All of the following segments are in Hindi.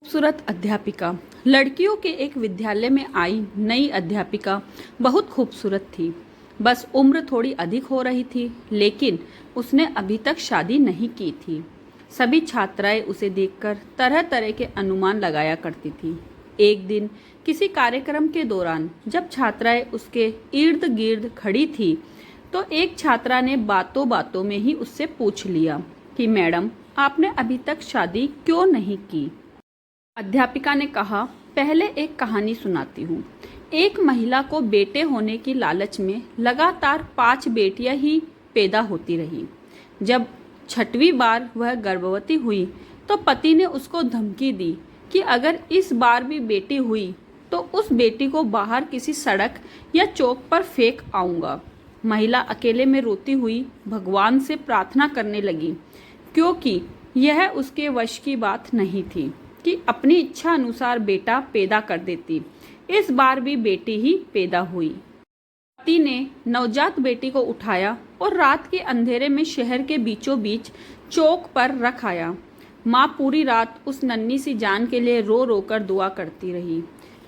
खूबसूरत अध्यापिका। लड़कियों के एक विद्यालय में आई नई अध्यापिका बहुत खूबसूरत थी। बस उम्र थोड़ी अधिक हो रही थी, लेकिन उसने अभी तक शादी नहीं की थी। सभी छात्राएं उसे देखकर तरह तरह के अनुमान लगाया करती थी। एक दिन किसी कार्यक्रम के दौरान जब छात्राएं उसके इर्द गिर्द खड़ी थी, तो एक छात्रा ने बातों बातों में ही उससे पूछ लिया कि मैडम, आपने अभी तक शादी क्यों नहीं की। अध्यापिका ने कहा, पहले एक कहानी सुनाती हूँ। एक महिला को बेटे होने की लालच में लगातार 5 बेटियां ही पैदा होती रही। जब 6वीं बार वह गर्भवती हुई तो पति ने उसको धमकी दी कि अगर इस बार भी बेटी हुई तो उस बेटी को बाहर किसी सड़क या चौक पर फेंक आऊंगा। महिला अकेले में रोती हुई भगवान से प्रार्थना करने लगी, क्योंकि यह उसके वश की बात नहीं थी कि अपनी इच्छा अनुसार बेटा पैदा कर देती। इस बार भी बेटी ही पैदा हुई। पति ने नवजात बेटी को उठाया और रात के अंधेरे में शहर के बीचों बीच चौक पर रख आया। माँ पूरी रात उस नन्ही सी जान के लिए रो रो कर दुआ करती रही।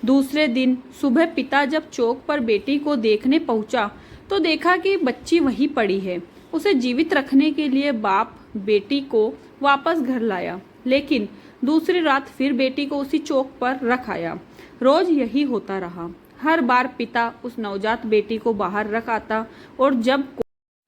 दूसरे दिन सुबह पिता जब चौक पर बेटी को देखने पहुंचा तो देखा कि बच्ची वहीं पड़ी है। उसे जीवित रखने के लिए बाप बेटी को वापस घर लाया, लेकिन दूसरी रात फिर बेटी को उसी चौक पर रख आया। रोज यही होता रहा। हर बार पिता उस नवजात बेटी को बाहर रख आता और जब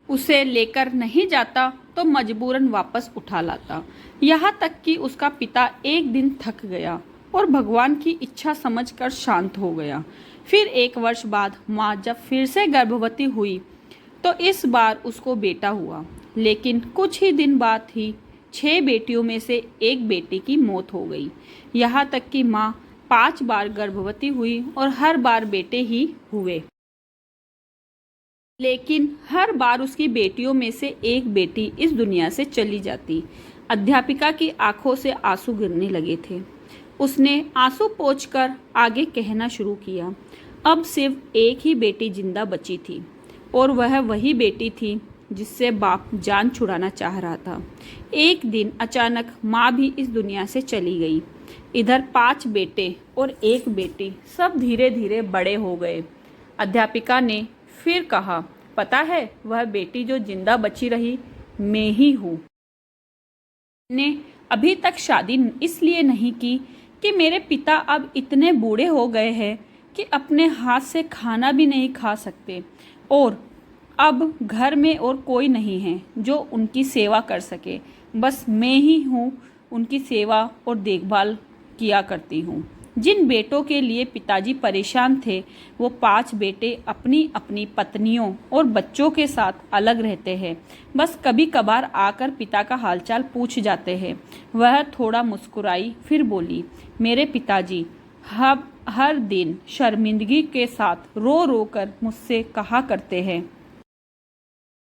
उसे लेकर नहीं जाता तो मजबूरन वापस उठा लाता। यहाँ तक कि उसका पिता एक दिन थक गया और भगवान की इच्छा समझकर शांत हो गया। फिर 1 वर्ष बाद माँ जब फिर से गर्भवती हुई तो इस बार उसको बेटा हुआ, लेकिन कुछ ही दिन बाद ही 6 बेटियों में से एक बेटी की मौत हो गई। यहाँ तक कि माँ 5 बार गर्भवती हुई और हर बार बेटे ही हुए, लेकिन हर बार उसकी बेटियों में से एक बेटी इस दुनिया से चली जाती। अध्यापिका की आंखों से आंसू गिरने लगे थे। उसने आंसू पोंछकर आगे कहना शुरू किया, अब सिर्फ एक ही बेटी जिंदा बची थी और वह वही बेटी थी जिससे बाप जान छुड़ाना चाह रहा था। एक दिन अचानक माँ भी इस दुनिया से चली गई। इधर 5 बेटे और एक बेटी सब धीरे धीरे बड़े हो गए। अध्यापिका ने फिर कहा, पता है, वह बेटी जो जिंदा बची रही मैं ही हूँ। मैंने अभी तक शादी इसलिए नहीं की कि मेरे पिता अब इतने बूढ़े हो गए हैं कि अपने हाथ से खाना भी नहीं खा सकते और अब घर में और कोई नहीं है जो उनकी सेवा कर सके। बस मैं ही हूँ उनकी सेवा और देखभाल किया करती हूँ। जिन बेटों के लिए पिताजी परेशान थे, वो 5 बेटे अपनी अपनी पत्नियों और बच्चों के साथ अलग रहते हैं। बस कभी कभार आकर पिता का हालचाल पूछ जाते हैं। वह थोड़ा मुस्कुराई, फिर बोली, मेरे पिताजी हर दिन शर्मिंदगी के साथ रो रो कर मुझसे कहा करते हैं,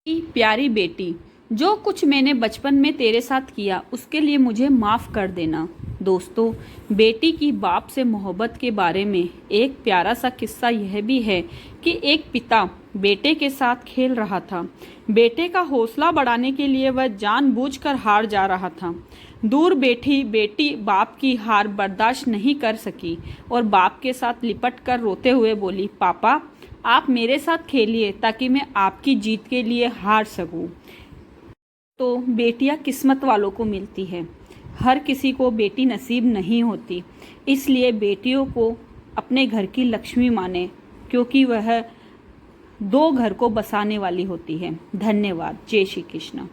प्यारी बेटी, जो कुछ मैंने बचपन में तेरे साथ किया उसके लिए मुझे माफ़ कर देना। दोस्तों, बेटी की बाप से मोहब्बत के बारे में एक प्यारा सा किस्सा यह भी है कि एक पिता बेटे के साथ खेल रहा था। बेटे का हौसला बढ़ाने के लिए वह जानबूझकर हार जा रहा था। दूर बैठी बेटी बाप की हार बर्दाश्त नहीं कर सकी और बाप के साथ लिपट कर रोते हुए बोली, पापा, आप मेरे साथ खेलिए ताकि मैं आपकी जीत के लिए हार सकूं। तो बेटियां किस्मत वालों को मिलती है, हर किसी को बेटी नसीब नहीं होती। इसलिए बेटियों को अपने घर की लक्ष्मी माने, क्योंकि वह 2 घर को बसाने वाली होती है। धन्यवाद। जय श्री कृष्ण।